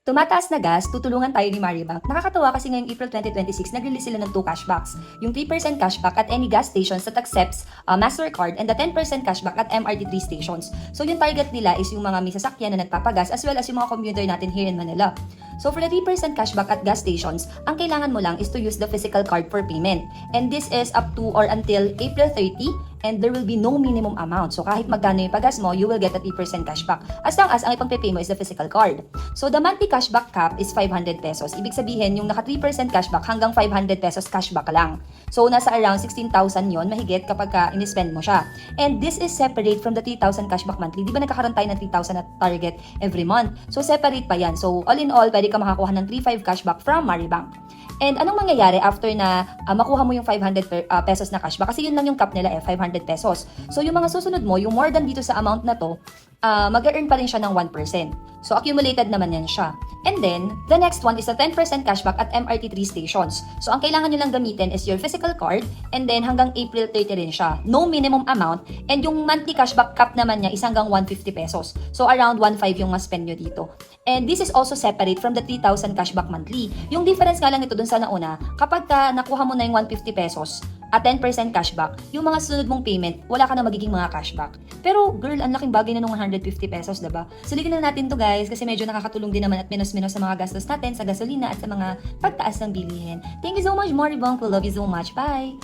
Tumataas na gas, tutulungan tayo ni Maribank. Nakakatawa kasi ngayong April 2026, nag-release sila ng 2 cashbacks. Yung 3% cashback at any gas stations that accepts MasterCard and the 10% cashback at MRT3 stations. So yung target nila is yung mga may sasakyan na nagpapagas as well as yung mga commuter natin here in Manila. So for the 3% cashback at gas stations, ang kailangan mo lang is to use the physical card for payment. And this is up to or until April 30 and there will be no minimum amount. So kahit magkano yung pagas mo, you will get a 3% cashback. As long as ang ipang-pay mo is the physical card. So the monthly cashback cap is 500 pesos. Ibig sabihin, yung naka 3% cashback hanggang 500 pesos cashback lang. So nasa around 16,000 yon mahigit kapag in-spend mo siya. And this is separate from the 3,000 cashback monthly. Di ba nagkakaroon tayo ng 3,000 na target every month? So separate pa yan. So all in all, pwede ka makakuha ng 3,500 cashback from Maribank. And anong mangyayari after na makuha mo yung 500 pesos na cashback? Kasi yun lang yung cap nila 500 pesos. So yung mga susunod mo, yung more than dito sa amount na to, mag-earn pa rin siya ng 1%. So accumulated naman yan siya. And then, the next one is the 10% cashback at MRT3 stations. So ang kailangan nyo lang gamitin is your physical card and then hanggang April 30 rin siya. No minimum amount and yung monthly cashback cap naman niya is hanggang 150 pesos. So around 1.5 yung mas-spend nyo dito. And this is also separate from the 3,000 cashback monthly. Yung difference nga lang ito dun sa nauna, kapag nakuha mo na yung 150 pesos at 10% cashback, yung mga sunod mong payment, wala ka na magiging mga cashback. Pero girl, ang laking bagay na nung 150 pesos, diba? Sulitin na natin to guys kasi medyo nakakatulong din naman at minus-minus sa mga gastos natin sa gasolina at sa mga pagtaas ng bilihin. Thank you so much, Maribank. We love you so much. Bye!